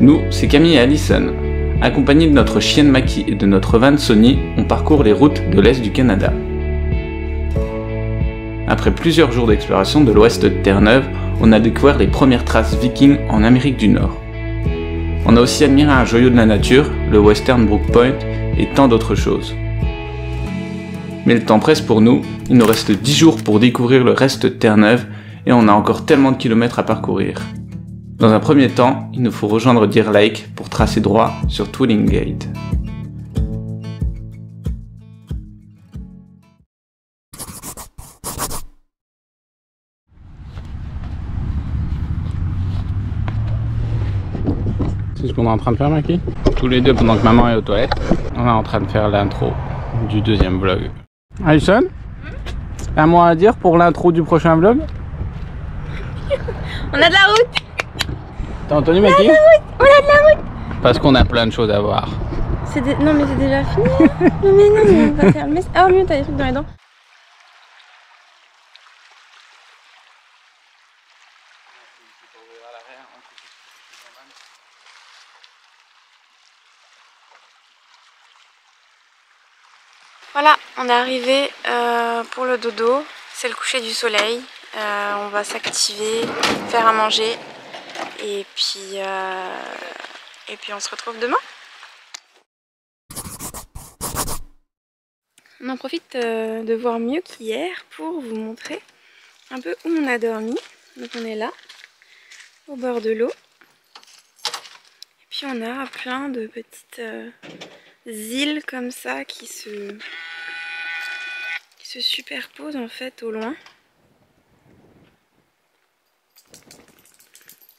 Nous, c'est Camille et Alison. Accompagnés de notre chienne Maki et de notre van Sony, on parcourt les routes de l'Est du Canada. Après plusieurs jours d'exploration de l'ouest de Terre-Neuve, on a découvert les premières traces vikings en Amérique du Nord. On a aussi admiré un joyau de la nature, le Western Brook Point, et tant d'autres choses. Mais le temps presse pour nous, il nous reste 10 jours pour découvrir le reste de Terre-Neuve, et on a encore tellement de kilomètres à parcourir. Dans un premier temps, il nous faut rejoindre Deer Lake pour tracer droit sur Twilling Gate. C'est ce qu'on est en train de faire, Maki. Tous les deux, pendant que maman est aux toilettes, on est en train de faire l'intro du deuxième vlog. Alison, un mot à dire pour l'intro du prochain vlog? On a de la route. T'as entendu, Maki? On a de la route. Parce qu'on a plein de choses à voir. Non mais c'est déjà fini. Non mais non, mais on va faire le mess. Ah oui, t'as des trucs dans les dents. Voilà, on est arrivé pour le dodo. C'est le coucher du soleil. On va s'activer, faire à manger. Et puis on se retrouve demain. On en profite de voir mieux qu'hier pour vous montrer un peu où on a dormi. Donc on est là, au bord de l'eau. Et puis on a plein de petites îles comme ça qui se superposent en fait au loin.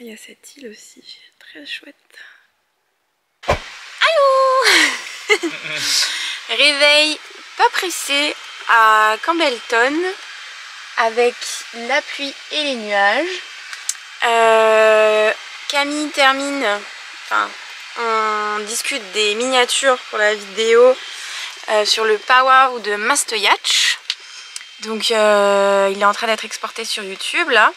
Il y a cette île aussi, très chouette. Allô. Réveil pas pressé à Campbellton avec la pluie et les nuages. Camille termine, enfin on discute des miniatures pour la vidéo sur le powwow de Mastoyatch. Donc il est en train d'être exporté sur YouTube là.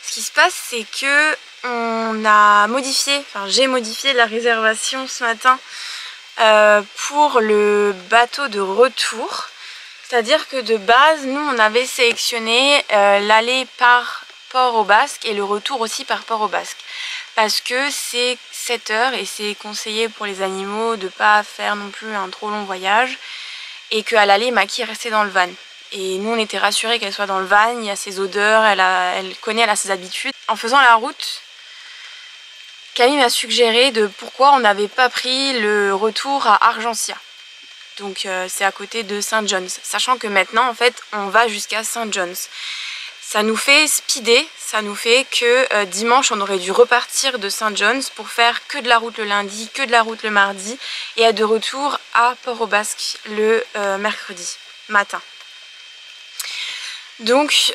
Ce qui se passe, c'est que on a modifié, enfin j'ai modifié la réservation ce matin pour le bateau de retour. C'est-à-dire que de base, nous on avait sélectionné l'aller par Port-au-Basque et le retour aussi par Port-au-Basque. Parce que c'est 7 heures et c'est conseillé pour les animaux de ne pas faire non plus un trop long voyage. Et qu'à l'aller, Maki est restée dans le van. Et nous on était rassurés qu'elle soit dans le van, il y a ses odeurs, elle connaît, elle a ses habitudes. En faisant la route, Camille m'a suggéré de pourquoi on n'avait pas pris le retour à Argentia. Donc c'est à côté de St. John's. Sachant que maintenant en fait on va jusqu'à St. John's. Ça nous fait speeder, ça nous fait que dimanche on aurait dû repartir de St. John's pour faire que de la route le lundi, que de la route le mardi et être de retour à Port-au-Basque le mercredi matin. Donc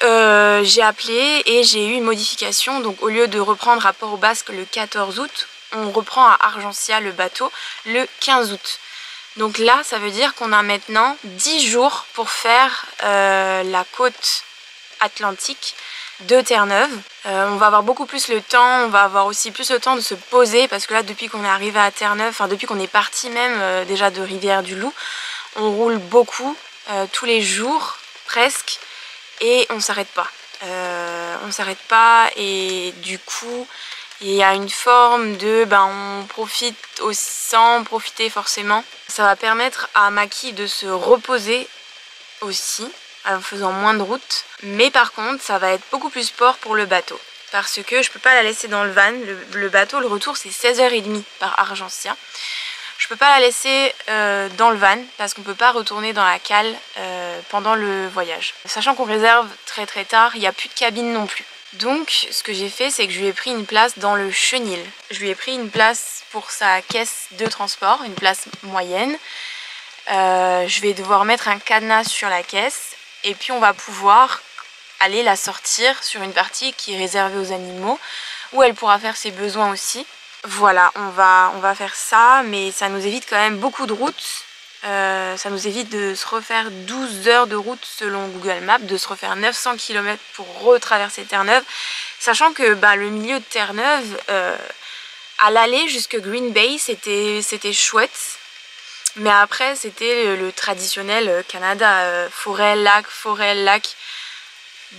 j'ai appelé et j'ai eu une modification. Donc au lieu de reprendre à Port-au-Basque le 14 août, on reprend à Argentia le bateau le 15 août. Donc là ça veut dire qu'on a maintenant 10 jours pour faire la côte atlantique de Terre-Neuve. On va avoir beaucoup plus le temps, on va avoir aussi plus le temps de se poser parce que là depuis qu'on est arrivé à Terre-Neuve, enfin depuis qu'on est parti même déjà de Rivière-du-Loup, on roule beaucoup tous les jours presque. Et on s'arrête pas. On s'arrête pas et du coup il y a une forme de on profite aussi sans profiter forcément. Ça va permettre à Maki de se reposer aussi en faisant moins de route. Mais par contre ça va être beaucoup plus sport pour le bateau. Parce que je peux pas la laisser dans le van. Le bateau, le retour c'est 16h30 par Argentia. Je peux pas la laisser dans le van parce qu'on peut pas retourner dans la cale pendant le voyage. Sachant qu'on réserve très très tard, il n'y a plus de cabine non plus. Donc ce que j'ai fait, c'est que je lui ai pris une place dans le chenil. Je lui ai pris une place pour sa caisse de transport, une place moyenne. Je vais devoir mettre un cadenas sur la caisse et puis on va pouvoir aller la sortir sur une partie qui est réservée aux animaux où elle pourra faire ses besoins aussi. Voilà, on va faire ça, mais ça nous évite quand même beaucoup de route. Ça nous évite de se refaire 12 heures de route selon Google Maps, de se refaire 900 km pour retraverser Terre-Neuve. Sachant que le milieu de Terre-Neuve, À l'aller jusque Green Bay, c'était chouette. Mais après, c'était le traditionnel Canada, forêt, lac.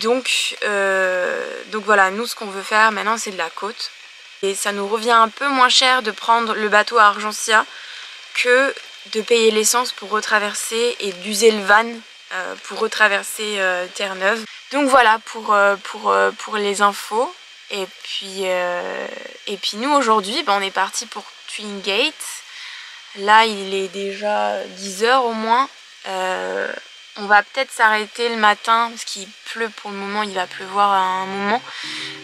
Donc voilà, nous ce qu'on veut faire maintenant, c'est de la côte. Et ça nous revient un peu moins cher de prendre le bateau à Argentia que de payer l'essence pour retraverser et d'user le van pour retraverser Terre-Neuve. Donc voilà pour les infos. Et puis nous aujourd'hui, on est parti pour Twin Gate. Là il est déjà 10 h au moins. On va peut-être s'arrêter le matin parce qu'il pleut pour le moment, il va pleuvoir à un moment.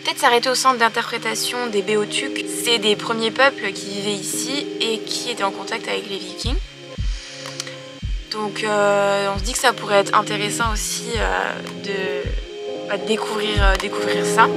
Peut-être s'arrêter au centre d'interprétation des Beothuk. C'est des premiers peuples qui vivaient ici et qui étaient en contact avec les Vikings. Donc on se dit que ça pourrait être intéressant aussi de découvrir ça.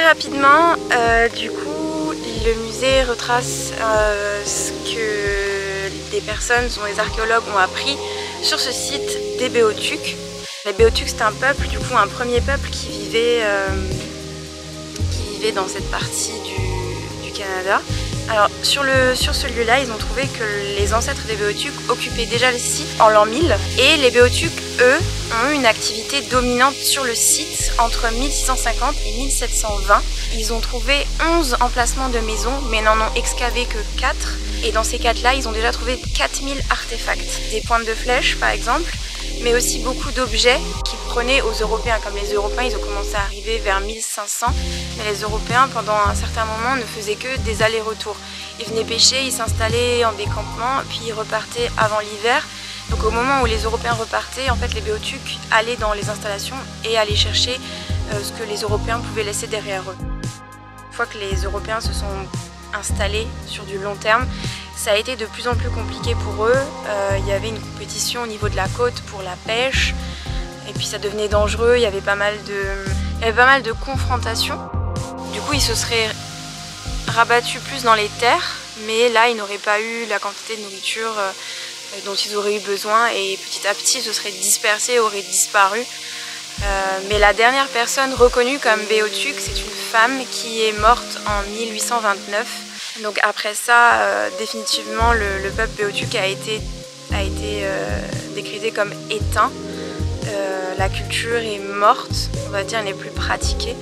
Rapidement, du coup, le musée retrace ce que des personnes, dont les archéologues ont appris sur ce site des Beothuk. Les Beothuk, c'est un peuple, du coup un premier peuple qui vivait dans cette partie du Canada. Alors sur ce lieu-là, ils ont trouvé que les ancêtres des Beothuk occupaient déjà le site en l'an 1000 et les Beothuk, eux, ont eu une activité dominante sur le site entre 1650 et 1720. Ils ont trouvé 11 emplacements de maisons mais n'en ont excavé que 4 et dans ces 4-là, ils ont déjà trouvé 4000 artefacts. Des pointes de flèches par exemple, mais aussi beaucoup d'objets qu'ils prenaient aux Européens. Comme les Européens, ils ont commencé à arriver vers 1500, mais les Européens, pendant un certain moment, ne faisaient que des allers-retours. Ils venaient pêcher, ils s'installaient en décampement, puis ils repartaient avant l'hiver. Donc au moment où les Européens repartaient, en fait, les Beothuk allaient dans les installations et allaient chercher ce que les Européens pouvaient laisser derrière eux. Une fois que les Européens se sont installés sur du long terme, ça a été de plus en plus compliqué pour eux. Il y avait une compétition au niveau de la côte pour la pêche et puis ça devenait dangereux, il y avait pas mal de confrontations. Du coup, ils se seraient rabattus plus dans les terres, mais là, ils n'auraient pas eu la quantité de nourriture dont ils auraient eu besoin et petit à petit, ils se seraient dispersés, auraient disparu. Mais la dernière personne reconnue comme Beothuk, c'est une femme qui est morte en 1829. Donc après ça, définitivement, le peuple Beothuk a été décrété comme éteint. La culture est morte, on va dire, n'est plus pratiquée.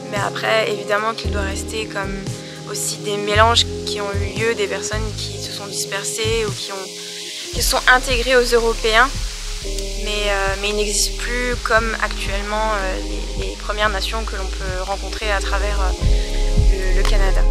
Mais après, évidemment qu'il doit rester comme aussi des mélanges qui ont eu lieu, des personnes qui se sont dispersées ou qui se sont intégrées aux Européens. Mais il n'existe plus comme actuellement les Premières Nations que l'on peut rencontrer à travers le Canada.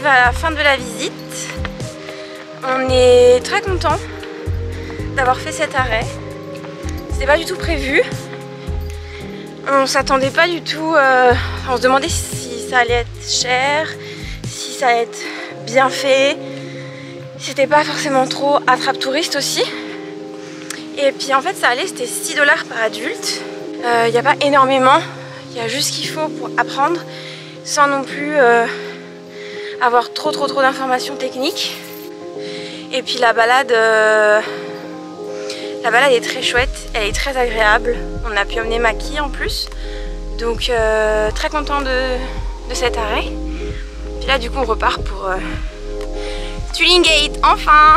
À la fin de la visite, on est très content d'avoir fait cet arrêt. C'était pas du tout prévu. On s'attendait pas du tout. On se demandait si ça allait être cher, si ça allait être bien fait. C'était pas forcément trop attrape-touriste aussi. Et puis en fait, ça allait. C'était 6 $ par adulte. Il n'y a pas énormément. Il y a juste ce qu'il faut pour apprendre, sans non plus avoir trop d'informations techniques. Et puis la balade est très chouette, elle est très agréable. On a pu emmener Maki en plus, donc très content de cet arrêt. Puis là du coup on repart pour Twin Gate, enfin.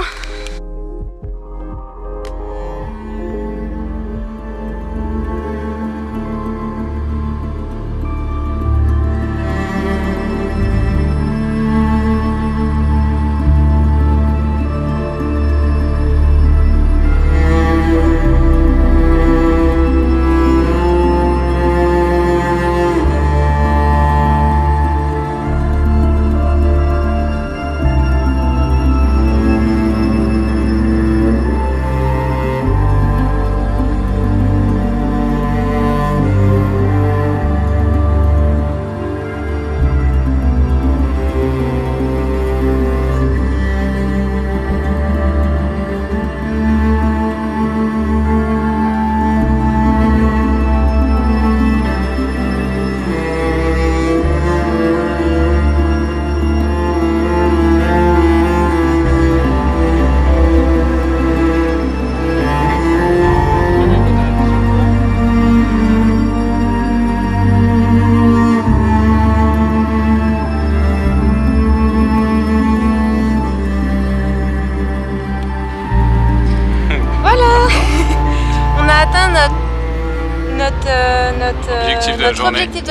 objectif de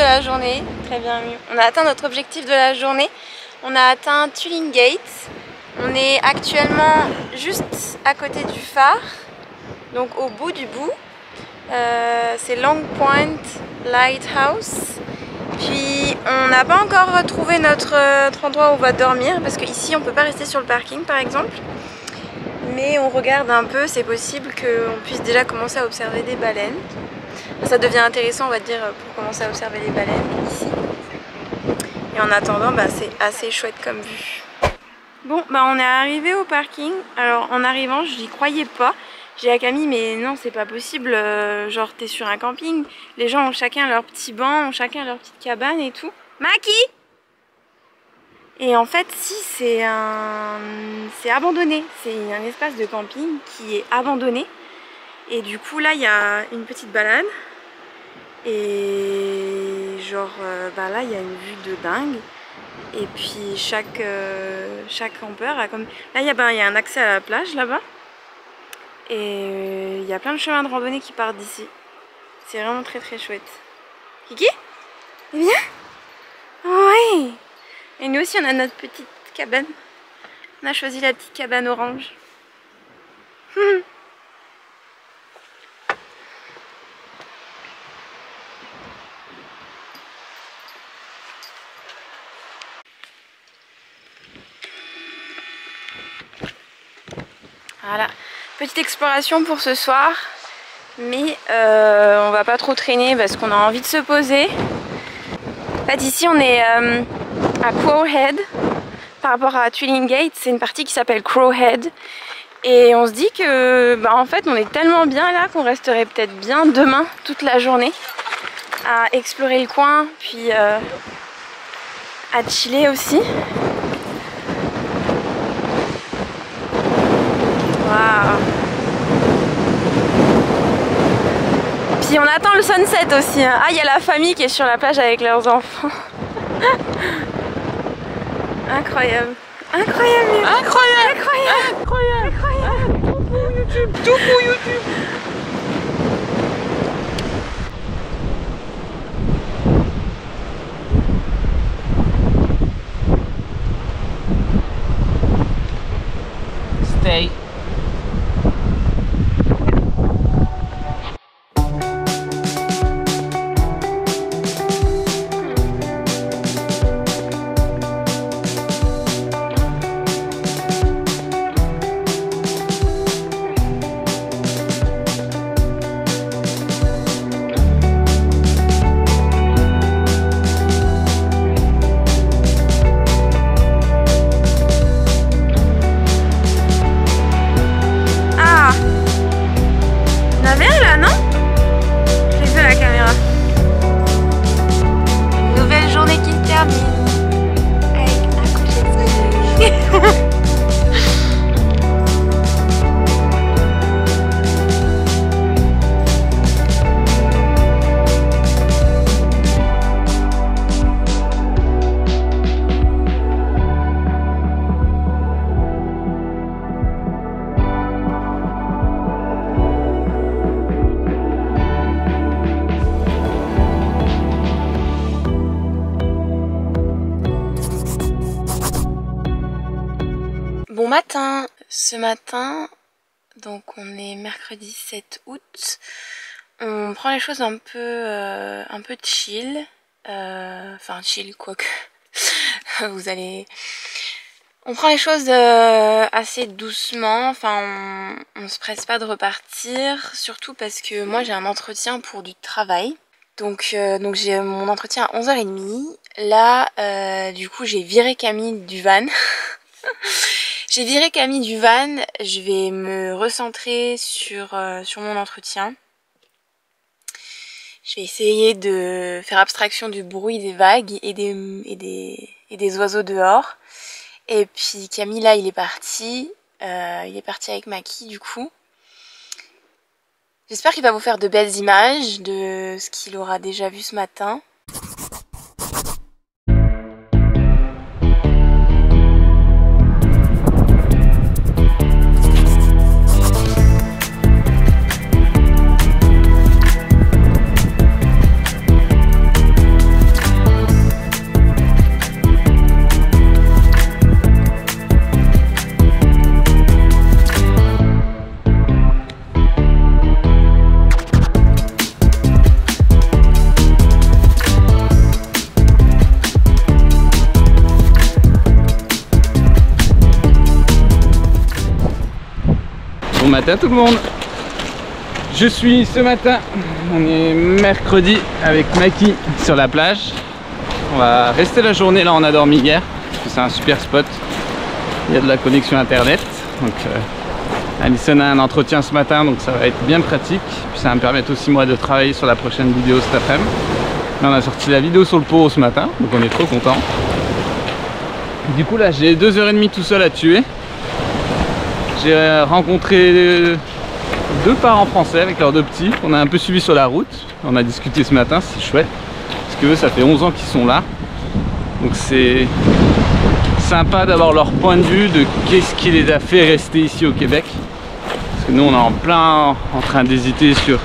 la journée. Très bien, on a atteint notre objectif de la journée. On a atteint Tuling Gate. On est actuellement juste à côté du phare, donc au bout du bout. C'est Long Point Lighthouse. Puis on n'a pas encore trouvé notre endroit où on va dormir parce qu'ici on peut pas rester sur le parking par exemple. Mais on regarde un peu, c'est possible qu'on puisse déjà commencer à observer des baleines. Ça devient intéressant on va dire pour commencer à observer les baleines ici. Et en attendant c'est assez chouette comme vue. Bon on est arrivé au parking. Alors en arrivant je n'y croyais pas. J'ai dit à Camille mais non c'est pas possible, genre t'es sur un camping, les gens ont chacun leur petit banc, ont chacun leur petite cabane et tout. Maki! Et en fait si c'est abandonné, c'est un espace de camping qui est abandonné. Et du coup là il y a une petite balade et genre là il y a une vue de dingue. Et puis chaque campeur a comme... Là il y a un accès à la plage là-bas. Et il y a plein de chemins de randonnée qui partent d'ici. C'est vraiment très très chouette. Kiki? C'est bien? Oui! Et nous aussi on a notre petite cabane. On a choisi la petite cabane orange. Voilà, petite exploration pour ce soir, mais on va pas trop traîner parce qu'on a envie de se poser. En fait ici on est à Crowhead par rapport à Tuling Gate, c'est une partie qui s'appelle Crowhead et on se dit que en fait on est tellement bien là qu'on resterait peut-être bien demain toute la journée à explorer le coin puis à chiller aussi. Wow. Puis on attend le sunset aussi. Ah, il y a la famille qui est sur la plage avec leurs enfants. Incroyable. Incroyable. Incroyable. Incroyable. Incroyable. Incroyable. Tout pour YouTube. Tout pour YouTube. Stay. Bon matin, ce matin, donc on est mercredi 7 août, on prend les choses un peu chill, enfin chill quoique, vous allez... On prend les choses assez doucement, enfin on se presse pas de repartir, surtout parce que moi j'ai un entretien pour du travail. Donc j'ai mon entretien à 11h30, là du coup j'ai viré Camille du van. J'ai viré Camille du van, je vais me recentrer sur mon entretien. Je vais essayer de faire abstraction du bruit des vagues et des oiseaux dehors. Et puis Camille là il est parti avec Maki du coup. J'espère qu'il va vous faire de belles images de ce qu'il aura déjà vu ce matin. matin tout le monde. Je suis ce matin, on est mercredi avec Maki sur la plage. On va rester la journée là, on a dormi hier parce que c'est un super spot. Il y a de la connexion internet. Donc Alison a un entretien ce matin, donc ça va être bien pratique. Puis ça va me permettre aussi moi de travailler sur la prochaine vidéo cet après-midi. Là on a sorti la vidéo sur le pot ce matin, donc on est trop content. Du coup là j'ai 2h30 tout seul à tuer. J'ai rencontré deux parents français avec leurs deux petits. On a un peu suivi sur la route. On a discuté ce matin, c'est chouette. Parce que eux, ça fait 11 ans qu'ils sont là. Donc c'est sympa d'avoir leur point de vue de qu'est-ce qui les a fait rester ici au Québec. Parce que nous on est en plein en train d'hésiter sur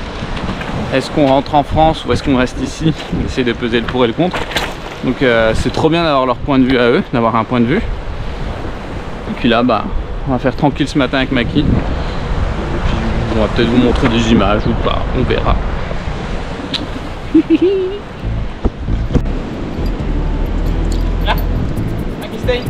est-ce qu'on rentre en France ou est-ce qu'on reste ici. On essaie de peser le pour et le contre. Donc c'est trop bien d'avoir leur point de vue à eux, d'avoir un point de vue. Et puis là bah on va faire tranquille ce matin avec Maki. Et puis on va peut-être vous montrer des images ou pas, on verra. Là, Maki stay.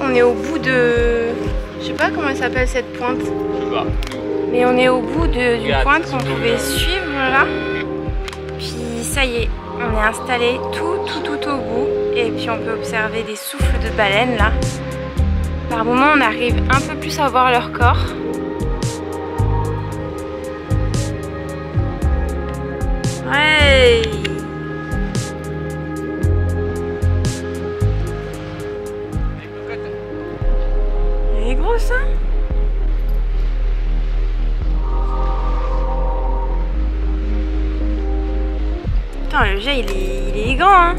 On est au bout de... Je sais pas comment elle s'appelle cette pointe. Mais on est au bout d'une pointe qu'on pouvait suivre là. Puis ça y est, on est installé tout au bout. Et puis on peut observer des souffles de baleines là. Par moments on arrive un peu plus à voir leur corps. Ouais. Il est gros ça. Putain, le jet il est grand hein.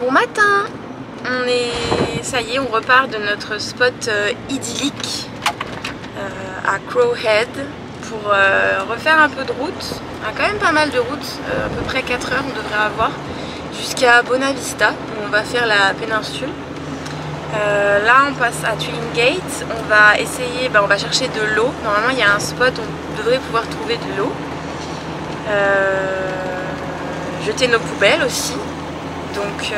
Bon matin, ça y est, on repart de notre spot idyllique. à Crowhead pour refaire un peu de route. Quand même pas mal de route, à peu près 4 heures on devrait avoir, jusqu'à Bonavista où on va faire la péninsule. Là on passe à Twillingate, on va essayer, on va chercher de l'eau. Normalement il y a un spot où on devrait pouvoir trouver de l'eau. Jeter nos poubelles aussi. Donc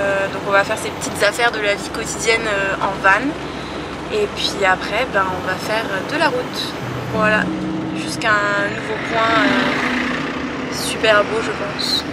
on va faire ces petites affaires de la vie quotidienne en van. Et puis après on va faire de la route. Voilà, jusqu'à un nouveau point super beau je pense.